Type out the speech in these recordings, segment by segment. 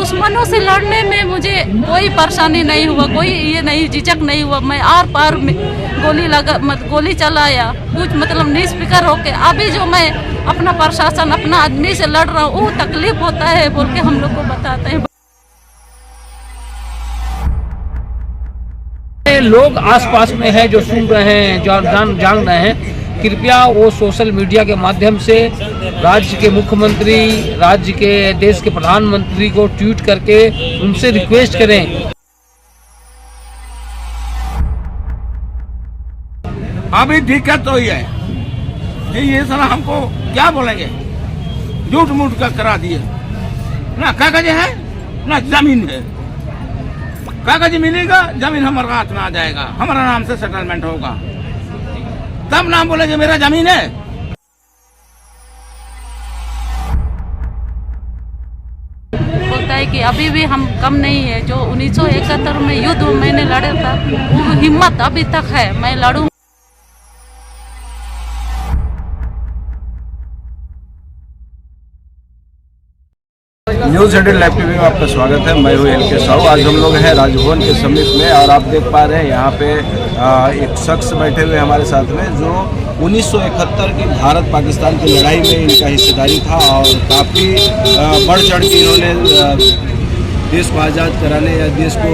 दुश्मनों से लड़ने में मुझे कोई परेशानी नहीं हुआ, कोई ये नहीं झिझक नहीं हुआ। मैं आर पार में गोली चलाया, कुछ मतलब निष्फिक्र होके। अभी जो मैं अपना प्रशासन अपना आदमी से लड़ रहा हूँ, वो तकलीफ होता है बोल के हम लोग को बताते हैं। लोग आसपास में है जो सुन रहे हैं, जो जान रहे हैं, कृपया वो सोशल मीडिया के माध्यम से राज्य के मुख्यमंत्री, राज्य के देश के प्रधानमंत्री को ट्वीट करके उनसे रिक्वेस्ट करें। अभी दिक्कत तो ये है कि ये साला हमको क्या बोलेंगे, झूठ मूठ का करा दिए ना, कागज है ना जमीन है। कागज मिलेगा, जमीन हमारे हाथ में आ जाएगा, हमारा नाम से सेटलमेंट होगा, तब नाम बोलेंगे मेरा जमीन है। बोलता है कि अभी भी हम कम नहीं है। जो 1971 में युद्ध मैंने लड़ा था, वो हिम्मत अभी तक है, मैं लड़ूं। न्यूज़ 100 लाइव टीवी में आपका स्वागत है। मैं हूँ LK साहू। आज हम लोग हैं राजभवन के समीप में और आप देख पा रहे हैं यहाँ पे एक शख्स बैठे हुए हमारे साथ में जो 1971 की भारत पाकिस्तान की लड़ाई में इनका हिस्सेदारी था और काफ़ी बढ़ चढ़ के इन्होंने देश को आज़ाद कराने या देश को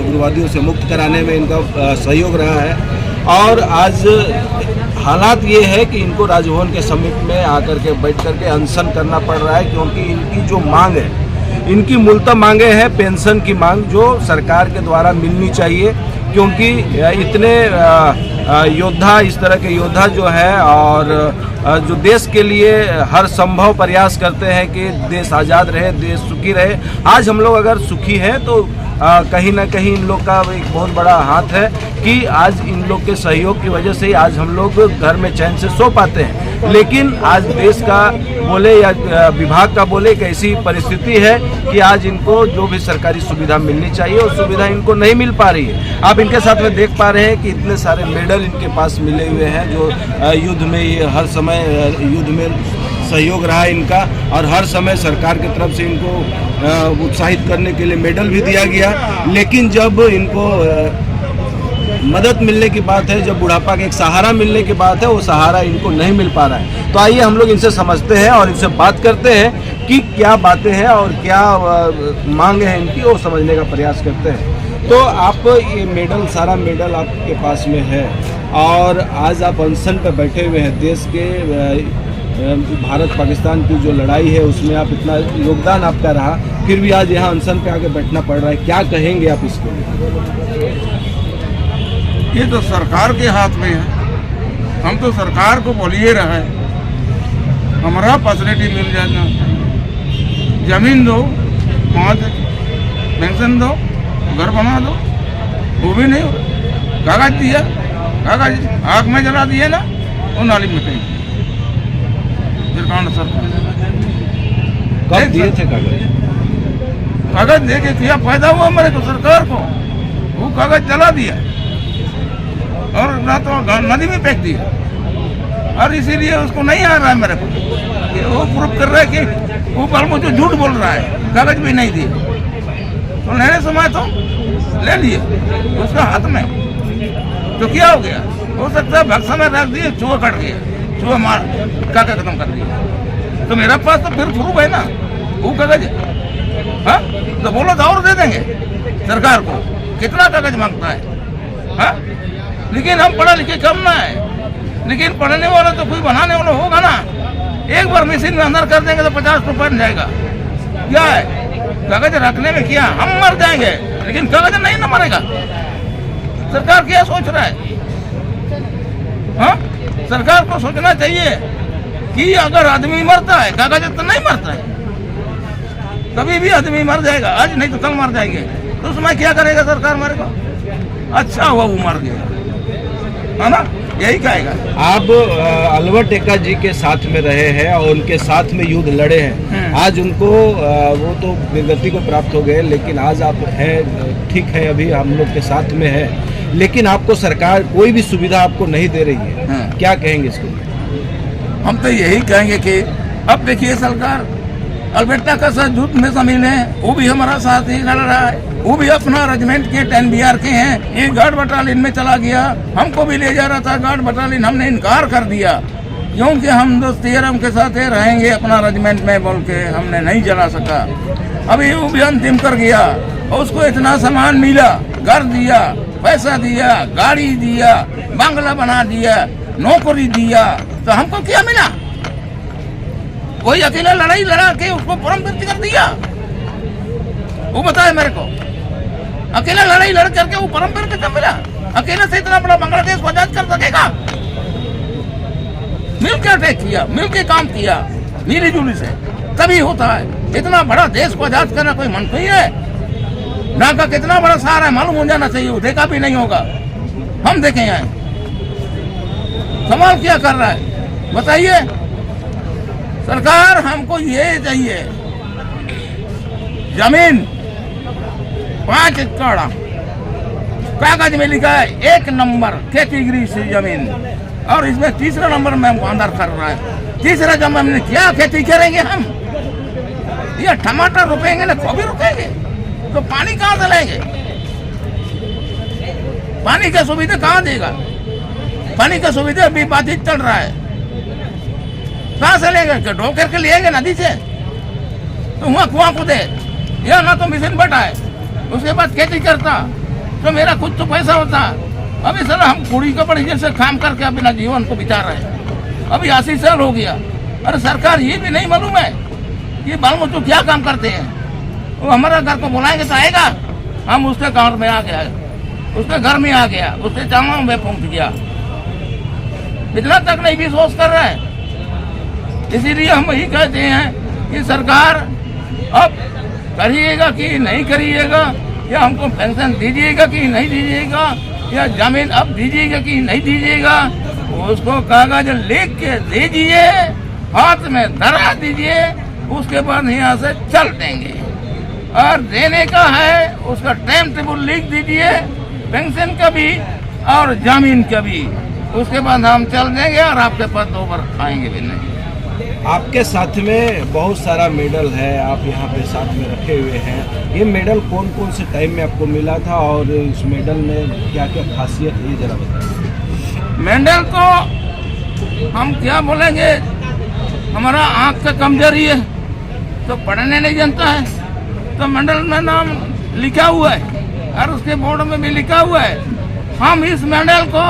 उग्रवादियों से मुक्त कराने में इनका सहयोग रहा है। और आज हालात ये है कि इनको राजभवन के समीप में आकर के बैठ कर के अनशन करना पड़ रहा है, क्योंकि इनकी जो मांग है, इनकी मूलतः मांगे हैं पेंशन की मांग, जो सरकार के द्वारा मिलनी चाहिए। क्योंकि इतने योद्धा, इस तरह के योद्धा जो है और जो देश के लिए हर संभव प्रयास करते हैं कि देश आज़ाद रहे, देश सुखी रहे। आज हम लोग अगर सुखी हैं तो कहीं ना कहीं इन लोग का एक बहुत बड़ा हाथ है कि आज इन लोग के सहयोग की वजह से ही आज हम लोग घर में चैन से सो पाते हैं। लेकिन आज देश का बोले या विभाग का बोले एक ऐसी परिस्थिति है कि आज इनको जो भी सरकारी सुविधा मिलनी चाहिए वो सुविधा इनको नहीं मिल पा रही है। आप इनके साथ में देख पा रहे हैं कि इतने सारे मेडल इनके पास मिले हुए हैं, जो युद्ध में ये हर समय युद्ध में सहयोग रहा इनका और हर समय सरकार की तरफ से इनको उत्साहित करने के लिए मेडल भी दिया गया। लेकिन जब इनको मदद मिलने की बात है, जब बुढ़ापा के एक सहारा मिलने की बात है, वो सहारा इनको नहीं मिल पा रहा है। तो आइए हम लोग इनसे समझते हैं और इनसे बात करते हैं कि क्या बातें हैं और क्या मांग है इनकी, वो समझने का प्रयास करते हैं। तो आप ये मेडल, सारा मेडल आपके पास में है और आज आप अनशन पर बैठे हुए हैं। देश के भारत पाकिस्तान की जो लड़ाई है उसमें आप इतना योगदान आपका रहा, फिर भी आज यहाँ अनशन पे आके बैठना पड़ रहा है, क्या कहेंगे आप इसके लिए? ये तो सरकार के हाथ में है। हम तो सरकार को बोलिए रहे, हमारा फैसिलिटी मिल जाना, जमीन दो, पेंशन दो, घर बना दो, वो भी नहीं हो। कागज दिया, कागज आग में जला दिए ना, वो नाली में कहीं कब दिए थे कागज? कागज दे के क्या फायदा हुआ मेरे को? सरकार को वो कागज जला दिया और ना तो नदी में फेंक दिया, और इसीलिए उसको नहीं आ रहा है मेरे को। वो प्रूफ कर रहा है कि वो पर मुझे झूठ बोल रहा है, कागज भी नहीं दिए। तो लेने समय तो ले लिए उसका हाथ में, तो क्या हो गया? हो सकता है भक्सा में रख दिए, चूहा कट गया, चूहा मार काका खत्म कर दिया। तो मेरा पास तो फिर प्रूफ है ना, वो कागज है। हाँ, तो बोलो तो और दे देंगे सरकार को, कितना कागज मांगता है। हाँ, लेकिन हम पढ़े लिखे कम ना है, लेकिन पढ़ने वाला तो कोई बनाने वाला होगा ना। एक बार मशीन में अंदर कर देंगे तो 50 रुपये बन जाएगा। क्या है कागज रखने में, क्या हम मर जाएंगे लेकिन कागज नहीं ना मरेगा। सरकार क्या सोच रहा है? हाँ, सरकार को सोचना चाहिए कि अगर आदमी मरता है, कागज तो नहीं मरता है, कभी भी आदमी मर जाएगा, आज नहीं तो कल मर जाएंगे। तो उसमें क्या करेगा सरकार मेरे को? अच्छा हुआ वो मर गया, है ना, यही कहेगा। आप अलवर टेका जी के साथ में रहे हैं और उनके साथ में युद्ध लड़े हैं। आज उनको वो तो निर्गति को प्राप्त हो गए, लेकिन आज आप हैं, ठीक है, अभी हम लोग के साथ में है, लेकिन आपको सरकार कोई भी सुविधा आपको नहीं दे रही है। क्या कहेंगे इसको? हम तो यही कहेंगे कि अब देखिए सरकार अल्बर्टा का साथ युद्ध में शामिल है, वो भी हमारा साथ ही लड़ रहा है। वो भी अपना रेजिमेंट के 10 BR के हैं। ये गार्ड बटालियन में चला गया, हमको भी ले जा रहा था गार्ड बटालियन, हमने इनकार कर दिया क्योंकि हम दोस्ती आराम के साथ ही रहेंगे अपना रेजिमेंट में बोल के हमने नहीं चला सका। अभी वो भी अंतिम कर गया। उसको इतना सामान मिला, घर दिया, पैसा दिया, गाड़ी दिया, बंगला बना दिया, नौकरी दिया, तो हमको क्या मिला? कोई अकेला लड़ाई लड़ा के उसको परमवीर कर दिया? वो बताए मेरे को, अकेला लड़ाई लड़ करके वो परमवीर कैसे मिला? अकेले से इतना बड़ा बांग्लादेश को आजाद कर सकेगा? मिलकर अटैक किया, मिलकर काम किया, मिली जुली से तभी होता है। इतना बड़ा देश को आजाद करना कोई मन नहीं है ना का कितना बड़ा सहारा है मालूम हो जाना चाहिए। वो देखा भी नहीं होगा, हम देखें यहाँ सवाल क्या कर रहा है बताइए। सरकार हमको ये चाहिए, जमीन 5 एकड़ कागज में लिखा है 1 नंबर कैटेगरी से जमीन, और इसमें 3रा नंबर में हमको अंदर कर रहा है। 3रा जमीन में क्या खेती करेंगे हम? ये टमाटर रोपेंगे ना गोभी रोपेंगे, तो पानी कहाँ से लेंगे? पानी का सुविधा कहाँ देगा? पानी का सुविधा भी बाधित चल रहा है, कहाँ से लेंगे? ढो करके लिएंगे नदी से, तो वहाँ कुआं को दे या ना तो मिशन बटाए, उसके बाद खेती करता तो मेरा कुछ तो पैसा होता। अभी सर हम कुड़ी का बड़ी से काम करके अपना जीवन को बिता रहे हैं। अभी 80 साल हो गया। अरे सरकार ये भी नहीं मालूम है कि बाल बच्चों क्या काम करते हैं? वो हमारा घर को बुलाएंगे तो आएगा, हम उसके गाँव में आ गया, उसके घर में आ गया, उसके चावलों में पहुंच गया, इतना तक नहीं विश्वास कर रहा है। इसीलिए हम यही कहते हैं कि सरकार अब करिएगा कि नहीं करिएगा, या हमको पेंशन दीजिएगा कि नहीं दीजिएगा, या जमीन अब दीजिएगा कि नहीं दीजिएगा, उसको कागज लिख के दीजिए, हाथ में धरा दीजिए, उसके बाद यहाँ से चल देंगे। और देने का है उसका टाइम टेबल लिख दीजिए, पेंशन का भी और जमीन का भी, उसके बाद हम चल देंगे और आपके पास 2 बार खाएंगे भी नहीं। आपके साथ में बहुत सारा मेडल है, आप यहाँ पे साथ में रखे हुए हैं। ये मेडल कौन कौन से टाइम में आपको मिला था और इस मेडल में क्या क्या खासियत है, ये जरा बताइए। मेडल तो हम क्या बोलेंगे, हमारा आँख का कमजोरी है तो पढ़ने नहीं जानता है, तो मेडल में नाम लिखा हुआ है और उसके बोर्ड में भी लिखा हुआ है। हम इस मेडल को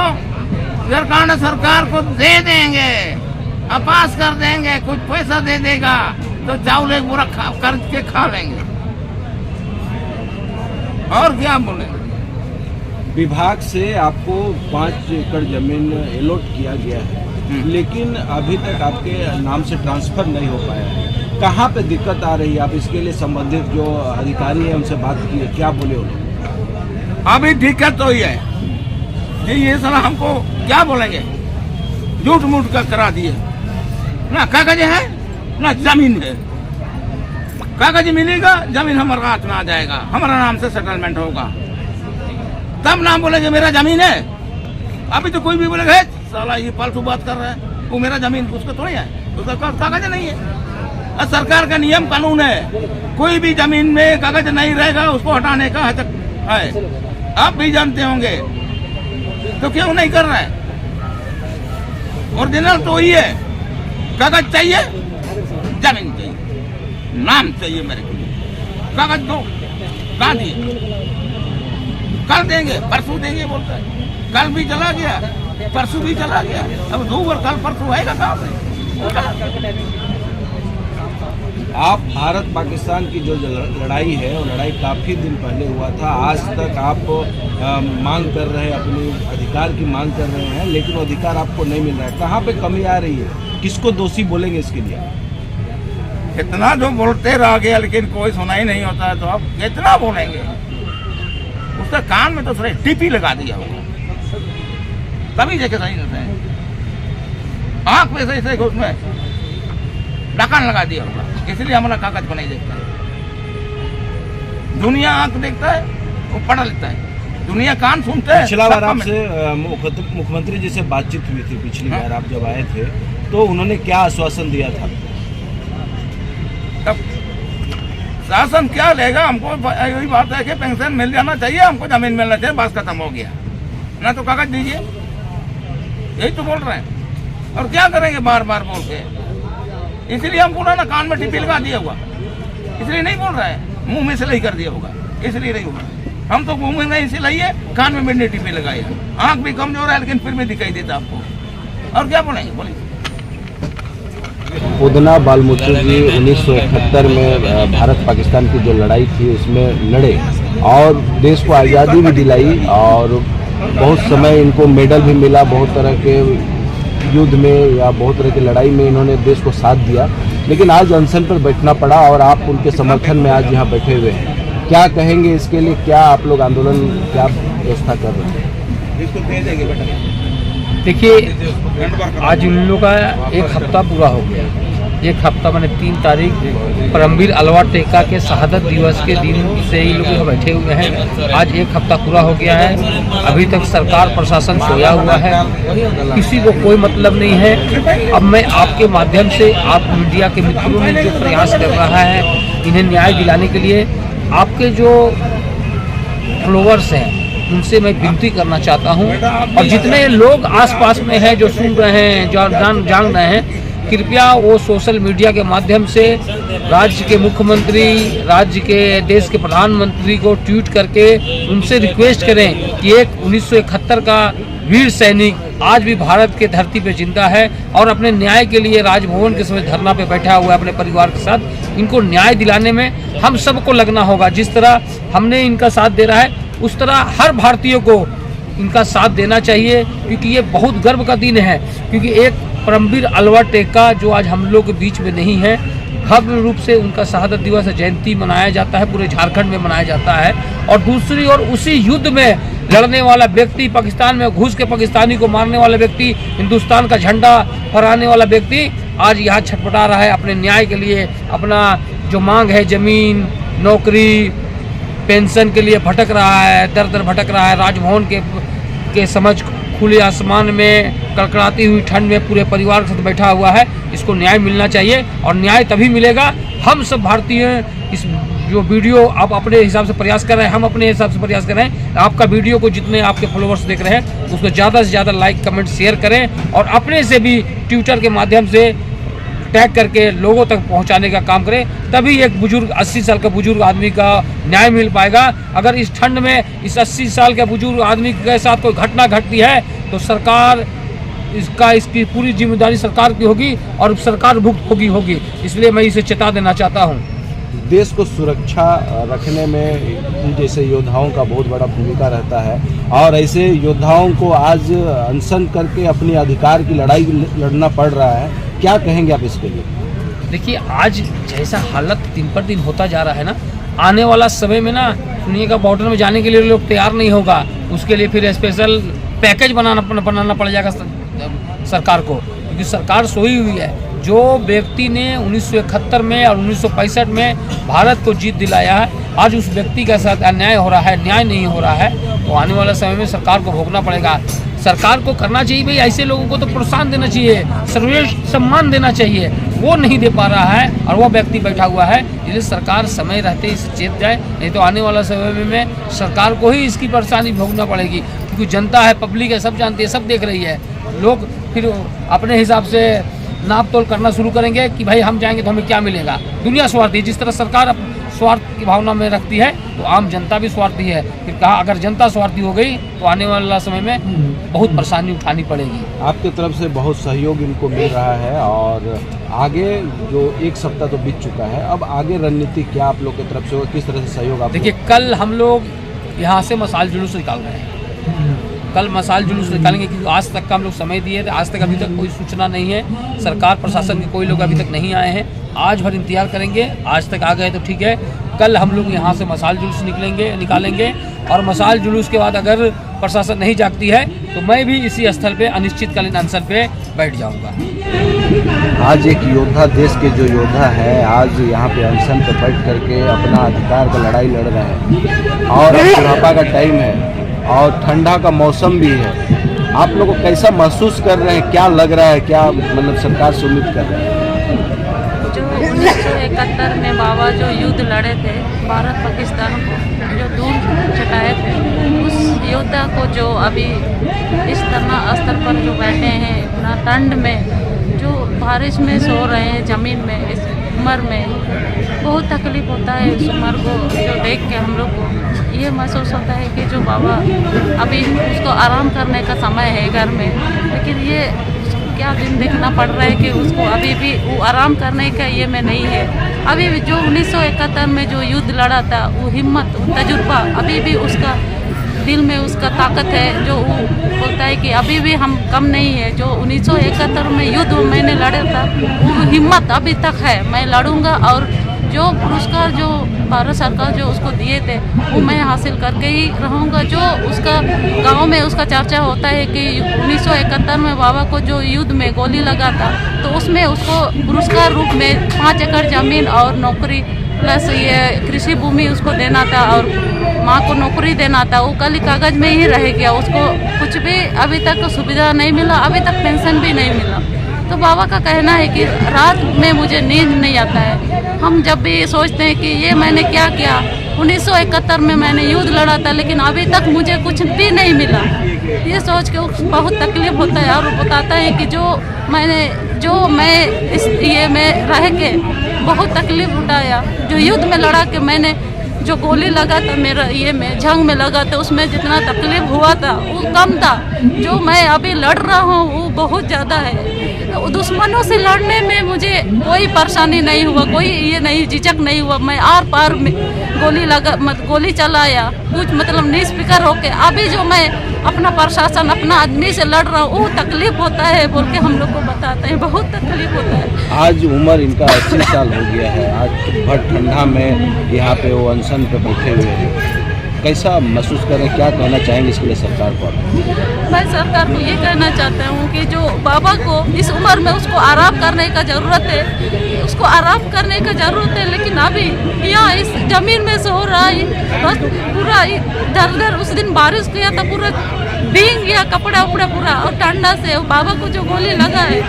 सरकार को दे देंगे, पास कर देंगे, कुछ पैसा दे देगा तो चावल एक बुरा कर के खा लेंगे, और क्या बोलेंगे। विभाग से आपको 5 एकड़ जमीन अलॉट किया गया है, लेकिन अभी तक आपके नाम से ट्रांसफर नहीं हो पाया है। कहाँ पे दिक्कत आ रही है? आप इसके लिए संबंधित जो अधिकारी है उनसे बात की है, क्या बोले उन्होंने? अभी दिक्कत तो ये है ये साला हमको क्या बोलेंगे, झूठ मूठ का करा दिए, ना कागज है ना जमीन है। कागज मिलेगा, जमीन हमारे हाथ में आ जाएगा, हमारा नाम से सेटलमेंट होगा, तब नाम बोलेंगे मेरा जमीन है। अभी तो कोई भी बोलेगा साला ये फालतू बात कर रहा है, वो मेरा जमीन उसका थोड़ी है, उसका कागज नहीं है। और सरकार का नियम कानून है, कोई भी जमीन में कागज नहीं रहेगा उसको हटाने का है। आप भी जानते होंगे, तो क्यों नहीं कर रहा है? ओरिजिनल तो वही है, कागज चाहिए, जमीन चाहिए, नाम चाहिए मेरे को, कागज दो, कहाँ दिए? कल देंगे, परसों देंगे बोलता है, कल भी चला गया, परसों भी चला गया, अब 2 बार कल परसों आएगा कहाँ से? आप भारत पाकिस्तान की जो लड़ाई है वो लड़ाई काफ़ी दिन पहले हुआ था, आज तक आप मांग कर रहे हैं, अपने अधिकार की मांग कर रहे हैं, लेकिन वो अधिकार आपको नहीं मिल रहा है। कहाँ पे कमी आ रही है, किसको दोषी बोलेंगे इसके लिए? कितना जो बोलते रह गया लेकिन कोई सुनाई नहीं होता है, तो आप कितना बोलेंगे? उसका कान में तो सिर्फ टीपी लगा दिया होगा, तभी जाके सही रहता है। आँख में सही उसमें ढक्कन लगा दिया होगा, इसलिए हमारा कागज को नहीं देखता है। दुनिया आंख देखता है, वो पढ़ लेता है, दुनिया कान सुनता है। पिछला बार आपसे मुख्यमंत्री जी से बातचीत हुई थी, पिछली बार आप जब आए थे, तो उन्होंने क्या आश्वासन दिया था? तब शासन क्या लेगा? हमको यही बात है कि पेंशन मिल जाना चाहिए, हमको जमीन मिलना चाहिए, बस खत्म हो गया ना, तो कागज दीजिए, यही तो बोल रहे हैं। और क्या करेंगे बार बार बोल के? इसलिए हमको ना कान में टिप्पी लगा दिया हुआ, इसलिए नहीं बोल रहा है, मुंह में सिलाई कर दिया होगा, इसलिए नहीं हुआ। हम तो मुंह में नहीं सिलाई है, कान में भी टिप्पी लगाई है, आँख भी कमजोर है लेकिन फिर भी दिखाई देता आपको। और क्या बोलेंगे? बोलिए। उदना बालमूत्र जी 1971 में भारत पाकिस्तान की जो लड़ाई थी उसमें लड़े और देश को आज़ादी भी दिलाई और बहुत समय इनको मेडल भी मिला, बहुत तरह के युद्ध में या बहुत तरह की लड़ाई में इन्होंने देश को साथ दिया, लेकिन आज अनशन पर बैठना पड़ा और आप उनके समर्थन में आज यहाँ बैठे हुए हैं। क्या कहेंगे इसके लिए? क्या आप लोग आंदोलन क्या व्यवस्था कर रहे हैं? देखिए, आज इन लोगों का एक हफ्ता पूरा हो गया। एक हफ्ता मैंने 3 तारीख परमवीर अलवा टेका के शहादत दिवस के दिन से ही लोग यहाँ बैठे हुए हैं। आज एक हफ्ता पूरा हो गया है, अभी तक सरकार प्रशासन सोया हुआ है, किसी को कोई मतलब नहीं है। अब मैं आपके माध्यम से, आप मीडिया के मित्रों ने जो प्रयास कर रहा है इन्हें न्याय दिलाने के लिए, आपके जो फॉलोअर्स हैं उनसे मैं विनती करना चाहता हूं, और जितने लोग आसपास में हैं जो सुन रहे हैं, जो जान रहे हैं, कृपया वो सोशल मीडिया के माध्यम से राज्य के मुख्यमंत्री, राज्य के देश के प्रधानमंत्री को ट्वीट करके उनसे रिक्वेस्ट करें कि एक 1971 का वीर सैनिक आज भी भारत के धरती पे जिंदा है और अपने न्याय के लिए राजभवन के समय धरना पे बैठा हुआ है अपने परिवार के साथ। इनको न्याय दिलाने में हम सबको लगना होगा। जिस तरह हमने इनका साथ दे रहा है उस तरह हर भारतीय को इनका साथ देना चाहिए, क्योंकि ये बहुत गर्व का दिन है। क्योंकि एक परमवीर अलवा टेका जो आज हम लोग के बीच में नहीं है, भव्य रूप से उनका शहादत दिवस जयंती मनाया जाता है, पूरे झारखंड में मनाया जाता है। और दूसरी ओर उसी युद्ध में लड़ने वाला व्यक्ति, पाकिस्तान में घुस के पाकिस्तानी को मारने वाला व्यक्ति, हिंदुस्तान का झंडा फहराने वाला व्यक्ति आज यहाँ छटपटा रहा है अपने न्याय के लिए। अपना जो मांग है, जमीन, नौकरी, पेंशन के लिए भटक रहा है, दर दर भटक रहा है। राजभवन के समझ खुले आसमान में कड़कड़ाती हुई ठंड में पूरे परिवार के साथ बैठा हुआ है। इसको न्याय मिलना चाहिए और न्याय तभी मिलेगा। हम सब भारतीय इस जो वीडियो आप अपने हिसाब से प्रयास कर रहे हैं, हम अपने हिसाब से प्रयास कर रहे हैं। आपका वीडियो को जितने आपके फॉलोअर्स देख रहे हैं उसको ज़्यादा से ज़्यादा लाइक, कमेंट, शेयर करें और अपने से भी ट्विटर के माध्यम से टैग करके लोगों तक पहुंचाने का काम करें। तभी एक बुजुर्ग 80 साल का बुजुर्ग आदमी का न्याय मिल पाएगा। अगर इस ठंड में इस 80 साल के बुजुर्ग आदमी के साथ कोई घटना घटती है तो सरकार इसकी पूरी जिम्मेदारी सरकार की होगी और सरकार भुगत होगी। इसलिए मैं इसे चेता देना चाहता हूँ। देश को सुरक्षा रखने में जैसे योद्धाओं का बहुत बड़ा भूमिका रहता है और ऐसे योद्धाओं को आज अनशन करके अपनी अधिकार की लड़ाई लड़ना पड़ रहा है। क्या कहेंगे आप इसके लिए? देखिए, आज जैसा हालत दिन पर दिन होता जा रहा है ना, आने वाला समय में ना सुनिएगा बॉर्डर में जाने के लिए लोग तैयार नहीं होगा। उसके लिए फिर स्पेशल पैकेज बनाना पड़ जाएगा सरकार को, क्योंकि सरकार सोई हुई है। जो व्यक्ति ने 1971 में और 1965 में भारत को जीत दिलाया है, आज उस व्यक्ति के साथ अन्याय हो रहा है, न्याय नहीं हो रहा है, तो आने वाला समय में सरकार को भोगना पड़ेगा। सरकार को करना चाहिए भाई, ऐसे लोगों को तो प्रोत्साहन देना चाहिए, सर्वश्रेष्ठ सम्मान देना चाहिए। वो नहीं दे पा रहा है और वो व्यक्ति बैठा हुआ है। इसलिए सरकार समय रहते ही चेत जाए, नहीं तो आने वाला समय में सरकार को ही इसकी परेशानी भोगना पड़ेगी। क्योंकि जनता है, पब्लिक है, सब जानती है, सब देख रही है। लोग फिर अपने हिसाब से नाप तोल करना शुरू करेंगे कि भाई हम जाएंगे तो हमें क्या मिलेगा। दुनिया स्वार्थी, जिस तरह सरकार स्वार्थ की भावना में रखती है तो आम जनता भी स्वार्थी है। फिर कहा अगर जनता स्वार्थी हो गई तो आने वाला समय में बहुत परेशानी उठानी पड़ेगी। आपकी तरफ से बहुत सहयोग इनको मिल रहा है और आगे जो एक सप्ताह तो बीत चुका है, अब आगे रणनीति क्या आप लोग की तरफ से, किस तरह से सहयोग? आप देखिए, कल हम लोग यहाँ से मसाल जुलूस निकाल रहे हैं। कल मसाल जुलूस निकालेंगे क्योंकि आज तक का हम लोग समय दिए थे, आज तक अभी तक कोई सूचना नहीं है। सरकार प्रशासन के कोई लोग अभी तक नहीं आए हैं। आज भर इंतजार करेंगे, आज तक आ गए तो ठीक है। कल हम लोग यहाँ से मसाल जुलूस निकालेंगे और मसाल जुलूस के बाद अगर प्रशासन नहीं जागती है तो मैं भी इसी स्थल पे अनिश्चितकालीन अनशन पे बैठ जाऊँगा। आज एक योद्धा, देश के जो योद्धा है, आज यहाँ पे अनशन पे बैठ करके अपना अधिकार का लड़ाई लड़ रहे हैं और बुढ़ापा का टाइम है और ठंडा का मौसम भी है। आप लोगों को कैसा महसूस कर रहे हैं? क्या लग रहा है? क्या मतलब सरकार से उम्मीद कर रहे हैं? जो 1971 में बाबा जो युद्ध लड़े थे भारत पाकिस्तान को, जो दूर चटाए थे, उस योद्धा को जो अभी इस तरह स्तर पर जो बैठे हैं इतना ठंड में, जो बारिश में सो रहे हैं ज़मीन में, इस उम्र में बहुत तकलीफ़ होता है। उस उम्र को जो देख के हम लोग को ये महसूस होता है कि जो बाबा अभी उसको आराम करने का समय है घर में, लेकिन ये क्या दिन देखना पड़ रहा है कि उसको अभी भी वो आराम करने का ये में नहीं है। अभी भी जो 1971 में जो युद्ध लड़ा था, वो हिम्मत, वो तजुर्बा अभी भी उसका दिल में उसका ताकत है, जो वो बोलता है कि अभी भी हम कम नहीं है। जो 1971 में युद्ध मैंने लड़ा था, वो हिम्मत अभी तक है, मैं लड़ूंगा और जो पुरस्कार जो भारत सरकार जो उसको दिए थे वो मैं हासिल करके ही रहूँगा। जो उसका गांव में उसका चर्चा होता है कि 1971 में बाबा को जो युद्ध में गोली लगा था, तो उसमें उसको पुरस्कार रूप में 5 एकड़ ज़मीन और नौकरी प्लस ये कृषि भूमि उसको देना था और माँ को नौकरी देना था। वो कल कागज़ में ही रह गया, उसको कुछ भी अभी तक सुविधा नहीं मिला, अभी तक पेंशन भी नहीं मिला। तो बाबा का कहना है कि रात में मुझे नींद नहीं आता है। हम जब भी सोचते हैं कि ये मैंने क्या किया, 1971 में मैंने युद्ध लड़ा था लेकिन अभी तक मुझे कुछ भी नहीं मिला, ये सोच के बहुत तकलीफ होता है। और बताता है कि जो मैं इस ये में रह के बहुत तकलीफ उठाया, जो युद्ध में लड़ा के मैंने जो गोली लगा था मेरा ये में जंग में लगा था, उसमें जितना तकलीफ हुआ था वो कम था, जो मैं अभी लड़ रहा हूँ वो बहुत ज़्यादा है। दुश्मनों से लड़ने में मुझे कोई परेशानी नहीं हुआ, कोई ये नहीं झिझक नहीं हुआ। मैं आर पार गोली चलाया, कुछ मतलब निस्फिकर होके। अभी जो मैं अपना प्रशासन अपना आदमी से लड़ रहा हूँ, वो तकलीफ होता है बोल के हम लोग को बताते हैं, बहुत तकलीफ होता है। आज उम्र इनका 80 साल हो गया है, आज भर ठंडा में यहाँ पे वो अनशन पे बैठे हुए हैं, कैसा महसूस करें, क्या कहना चाहेंगे इसके लिए सरकार को? मैं सरकार को ये कहना चाहता हूँ कि जो बाबा को इस उम्र में उसको आराम करने का ज़रूरत है, उसको आराम करने का ज़रूरत है, लेकिन अभी यहाँ इस ज़मीन में सो रहा है, बस पूरा इधर उस दिन बारिश किया था, पूरा भीग गया कपड़ा उपड़ा पूरा, और ठंडा से बाबा को जो गोली लगा है,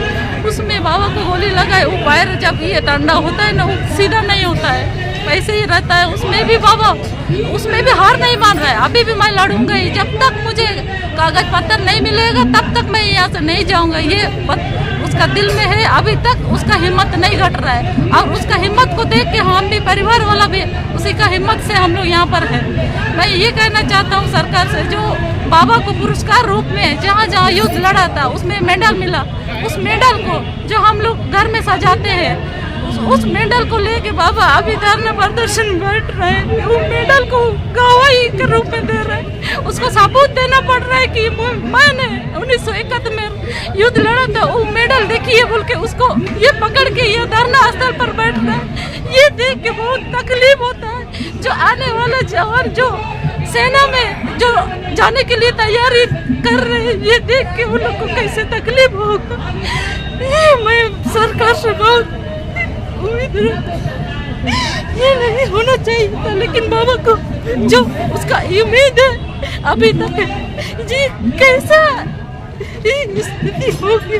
उसमें बाबा को गोली लगा है, वो पैर जब ये ठंडा होता है ना, वो सीधा नहीं होता है, वैसे ही रहता है। उसमें भी बाबा उसमें भी हार नहीं मान रहा है, अभी भी मैं लड़ूंगा ही, जब तक मुझे कागज पत्र नहीं मिलेगा तब तक मैं यहाँ से नहीं जाऊंगा। ये उसका दिल में है, अभी तक उसका हिम्मत नहीं घट रहा है, और उसका हिम्मत को देख के हम भी परिवार वाला भी उसी का हिम्मत से हम लोग यहाँ पर हैं। मैं ये कहना चाहता हूँ सरकार से, जो बाबा को पुरस्कार रूप में जहाँ जहाँ युद्ध लड़ा था उसमें मेडल मिला, उस मेडल को जो हम लोग घर में सजाते हैं, उस मेडल को लेके बाबा अभी धरना प्रदर्शन बैठ रहे हैं, वो मेडल को गवाही के रूप में दे रहे हैं, उसको सबूत देना पड़ रहा है कि मैंने 1971 में युद्ध लड़ा था, वो मेडल देखिए बोल के उसको ये पकड़ के ये धरना स्थल पर बैठ रहा है। ये देख के बहुत तकलीफ होता है। जो आने वाला जवान जो सेना में जो जाने के लिए तैयारी कर रहे हैं, ये देख के उन लोग को कैसे तकलीफ होगा। मैं सरकार से बहुत ये नहीं होना चाहिए था, लेकिन बाबा को जो उसका उम्मीद है अभी तक है, जी कैसा स्थिति होगी।